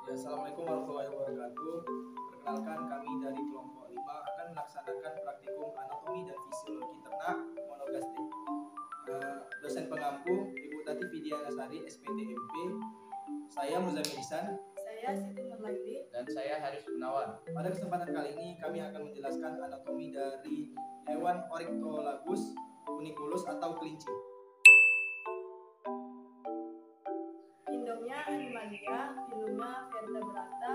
Ya, Assalamualaikum warahmatullahi wabarakatuh. Perkenalkan, kami dari kelompok 5 akan melaksanakan praktikum anatomi dan fisiologi ternak monogastrik. Dosen pengampu Ibu Tati Fidianasari, SPTMP. Saya Muzamil Ihsan. Saya Siti Nurlaili. Dan saya Haris Gunawan. Pada kesempatan kali ini kami akan menjelaskan anatomi dari hewan Oryctolagus uniculus atau kelinci. Induknya Animalia, filumnya Vertebrata,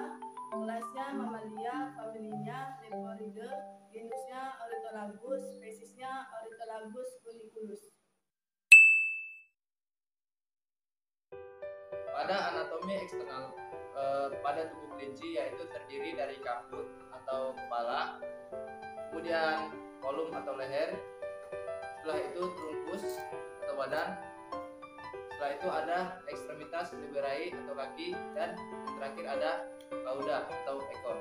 kelasnya Mammalia, familinya Leporidae, genusnya Oryctolagus, spesiesnya Oryctolagus uniculus. Pada anatomi eksternal pada tubuh kelinci yaitu terdiri dari kaput atau kepala, kemudian kolum atau leher, setelah itu trunkus atau badan, setelah itu ada ekstremitas liberae atau kaki, dan yang terakhir ada cauda atau ekor.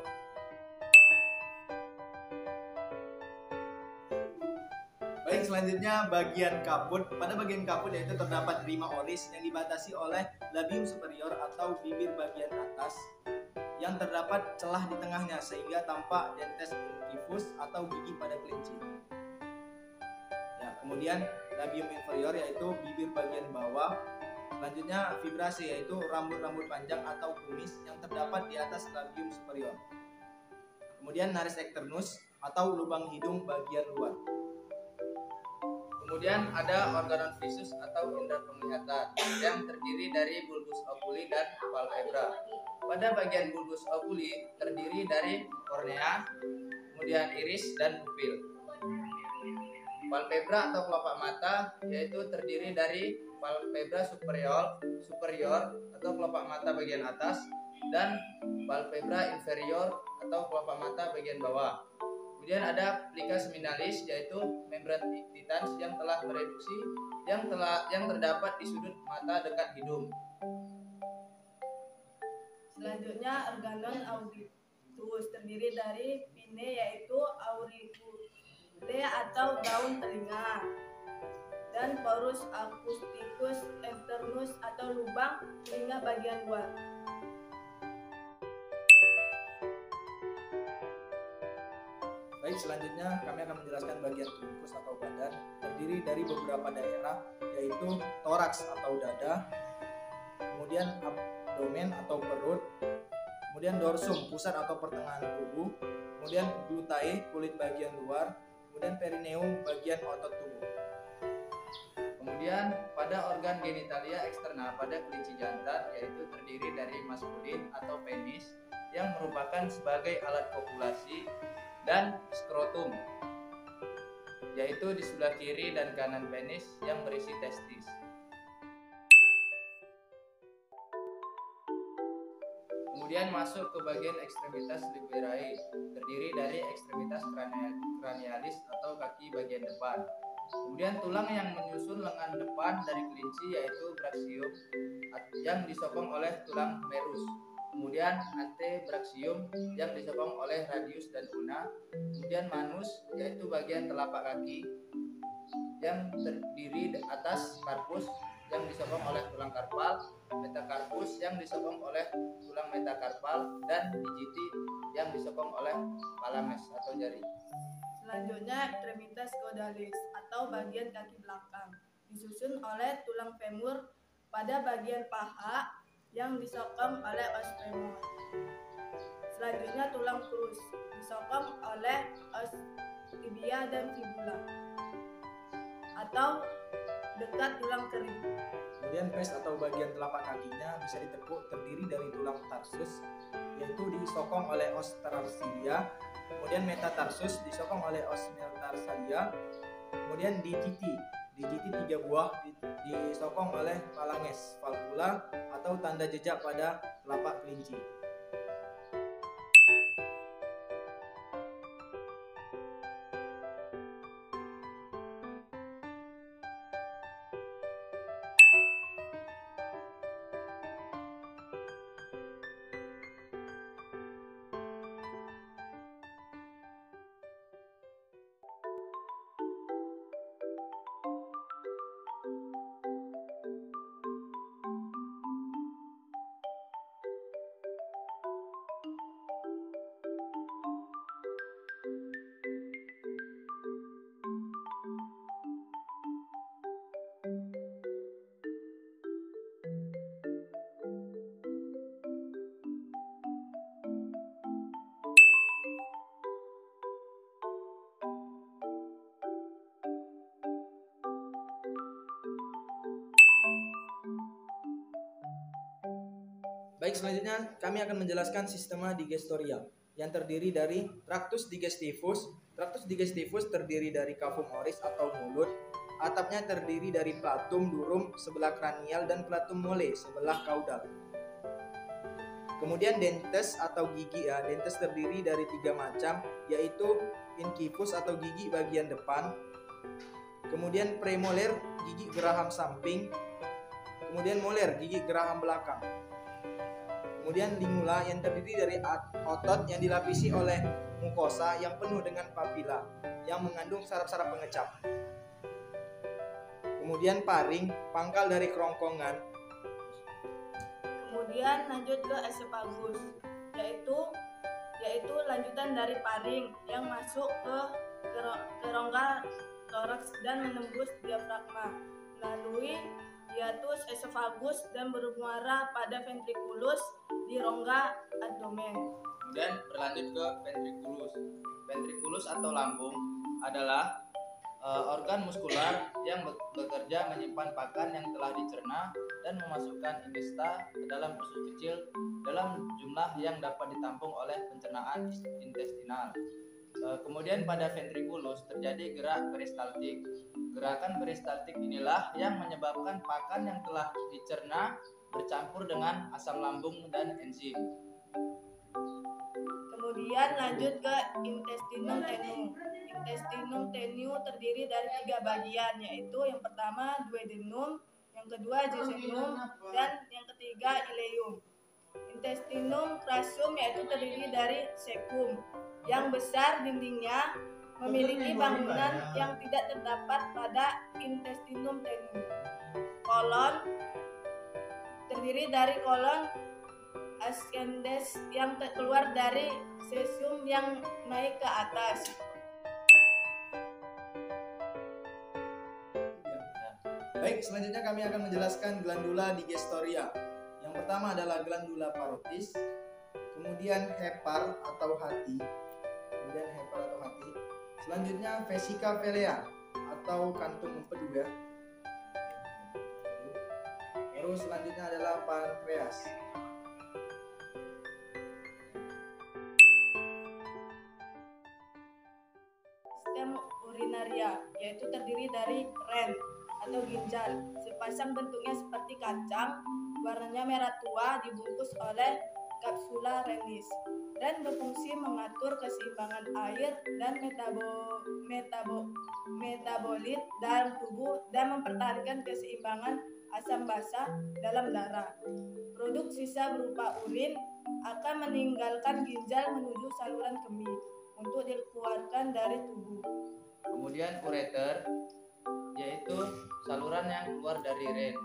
Baik, selanjutnya bagian kaput. Pada bagian kaput yaitu terdapat 5 oris yang dibatasi oleh labium superior atau bibir bagian atas yang terdapat celah di tengahnya sehingga tampak dentes incivus atau gigi pada kelinci. Ya, kemudian labium inferior yaitu bibir bagian bawah. Selanjutnya fibrase yaitu rambut-rambut panjang atau kumis yang terdapat di atas labium superior. Kemudian nares externus atau lubang hidung bagian luar. Kemudian ada organon visus atau indera penglihatan yang terdiri dari bulbus oculi dan palpebra. Pada bagian bulbus oculi terdiri dari kornea, kemudian iris dan pupil. Palpebra atau kelopak mata yaitu terdiri dari palpebra superior atau kelopak mata bagian atas dan palpebra inferior atau kelopak mata bagian bawah. Kemudian ada plica seminalis yaitu membran titans yang telah mereduksi yang terdapat di sudut mata dekat hidung. Selanjutnya organon auditus terdiri dari pinne yaitu auriculae atau daun telinga, dan porus acousticus externus atau lubang telinga bagian luar. Baik, selanjutnya kami akan menjelaskan bagian trunkus atau badan, terdiri dari beberapa daerah yaitu toraks atau dada, kemudian abdomen atau perut, kemudian dorsum pusat atau pertengahan tubuh, kemudian glutae kulit bagian luar, kemudian perineum bagian otot tubuh. Kemudian pada organ genitalia eksternal pada kelinci jantan yaitu terdiri dari maskulin atau penis yang merupakan sebagai alat kopulasi, dan skrotum yaitu di sebelah kiri dan kanan penis yang berisi testis. Kemudian masuk ke bagian ekstremitas liberae, terdiri dari ekstremitas cranialis atau kaki bagian depan. Kemudian tulang yang menyusun lengan depan dari kelinci yaitu brachium yang disokong oleh tulang merus. Kemudian antebrachium yang disokong oleh radius dan ulna. Kemudian manus yaitu bagian telapak kaki yang terdiri atas carpus yang disokong oleh tulang karpal, metacarpus yang disokong oleh tulang metakarpal, dan digiti yang disokong oleh phalanges atau jari. Selanjutnya extremitas caudalis atau bagian kaki belakang disusun oleh tulang femur pada bagian paha yang disokong oleh os femur. Selanjutnya tulang krus disokong oleh os tibia dan fibula atau dekat tulang kering. Kemudian pes atau bagian telapak kakinya bisa ditekuk, terdiri dari tulang tarsus yaitu disokong oleh os tarsilia, kemudian metatarsus disokong oleh os metatarsalia, kemudian digiti 3 buah disokong oleh phalanges, valvula atau tanda jejak pada telapak kelinci. Baik, selanjutnya kami akan menjelaskan sistema digestoria yang terdiri dari tractus digestivus. Tractus digestivus terdiri dari cavum oris atau mulut. Atapnya terdiri dari platum durum sebelah kranial dan platum mole sebelah kaudal. Kemudian dentes atau gigi ya. Dentes terdiri dari 3 macam, yaitu incipus atau gigi bagian depan. Kemudian premolar gigi geraham samping. Kemudian molar gigi geraham belakang. Kemudian lingula yang terdiri dari otot yang dilapisi oleh mukosa yang penuh dengan papila yang mengandung saraf-saraf pengecap. Kemudian paring, pangkal dari kerongkongan. Kemudian lanjut ke esophagus, yaitu lanjutan dari paring yang masuk ke rongga toraks dan menembus diafragma melalui hiatus esophagus dan bermuara pada ventriculus di rongga abdomen. Kemudian berlanjut ke ventriculus. Ventriculus atau lambung adalah organ muskular yang bekerja menyimpan pakan yang telah dicerna dan memasukkan ingesta ke dalam usus kecil dalam jumlah yang dapat ditampung oleh pencernaan intestinal. Kemudian pada ventriculus terjadi gerak peristaltik. Gerakan peristaltik inilah yang menyebabkan pakan yang telah dicerna bercampur dengan asam lambung dan enzim. Kemudian lanjut ke intestinum tenue. Intestinum tenue terdiri dari 3 bagian, yaitu yang pertama duodenum, yang kedua jejunum, dan yang ketiga ileum. Intestinum crassum yaitu terdiri dari cecum yang besar dindingnya memiliki bangunan yang tidak terdapat pada intestinum tenue. Kolon terdiri dari kolon ascendens yang keluar dari cecum yang naik ke atas. Baik, selanjutnya kami akan menjelaskan glandula digestoria. Yang pertama adalah glandula parotis, kemudian hepar atau hati, selanjutnya vesica velea atau kantung empedu ya. Terus selanjutnya adalah pankreas. Sistem urinaria yaitu terdiri dari ren atau ginjal, sepasang bentuknya seperti kacang, warnanya merah tua, dibungkus oleh kapsula renis dan berfungsi mengatur keseimbangan air dan metabolit dalam tubuh dan mempertahankan keseimbangan asam basa dalam darah. Produk sisa berupa urin akan meninggalkan ginjal menuju saluran kemih untuk dikeluarkan dari tubuh. Kemudian ureter yaitu saluran yang keluar dari ren.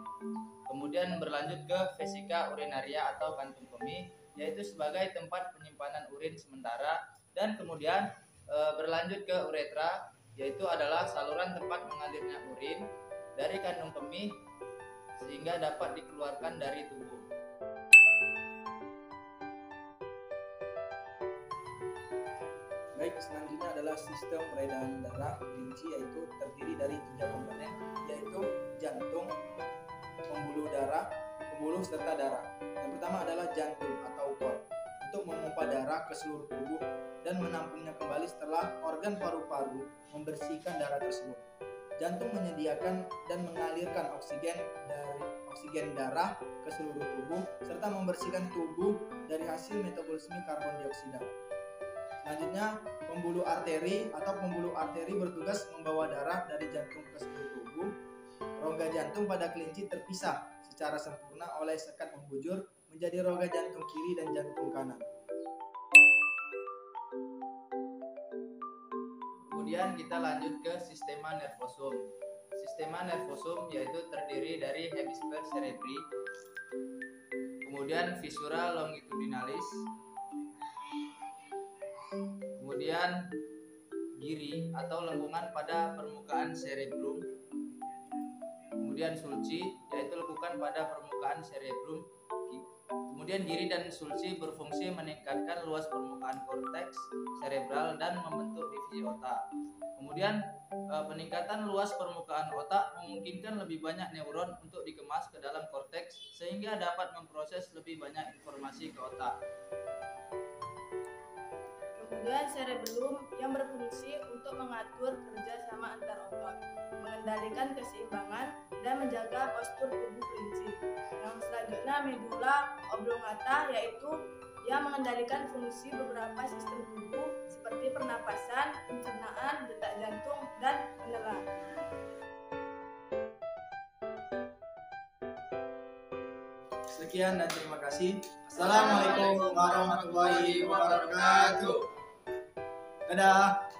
Kemudian berlanjut ke vesica urinaria atau kantung kemih yaitu sebagai tempat penyimpanan urin sementara, dan kemudian berlanjut ke uretra yaitu adalah saluran tempat mengalirnya urin dari kandung kemih sehingga dapat dikeluarkan dari tubuh. Baik, selanjutnya adalah sistem peredaran darah kelinci, yaitu terdiri dari 3 komponen, yaitu jantung, pembuluh darah, pembuluh serta darah. Yang pertama adalah jantung atau kor, untuk memompa darah ke seluruh tubuh dan menampungnya kembali setelah organ paru-paru membersihkan darah tersebut. Jantung menyediakan dan mengalirkan oksigen darah ke seluruh tubuh serta membersihkan tubuh dari hasil metabolisme karbon dioksida. Selanjutnya, pembuluh arteri bertugas membawa darah dari jantung ke seluruh tubuh. Rongga jantung pada kelinci terpisah secara sempurna oleh sekat membujur menjadi rongga jantung kiri dan jantung kanan. Kemudian kita lanjut ke sistema nervosum. Sistema nervosum yaitu terdiri dari hemisfer cerebri, kemudian viscera longitudinalis, kemudian giri atau lengkungan pada permukaan cerebrum, kemudian sulci yaitu lekukan pada permukaan cerebrum, Kemudian giri dan sulci berfungsi meningkatkan luas permukaan korteks serebral dan membentuk divisi otak. Kemudian peningkatan luas permukaan otak memungkinkan lebih banyak neuron untuk dikemas ke dalam korteks sehingga dapat memproses lebih banyak informasi ke otak. Kemudian cerebellum yang berfungsi untuk mengatur kerjasama antar otot, mengendalikan keseimbangan, dan menjaga postur tubuh kelinci. Yang selanjutnya medulla oblongata, yaitu yang mengendalikan fungsi beberapa sistem tubuh seperti pernapasan, pencernaan, detak jantung, dan penelan. Sekian dan terima kasih. Assalamualaikum warahmatullahi wabarakatuh. Dadah.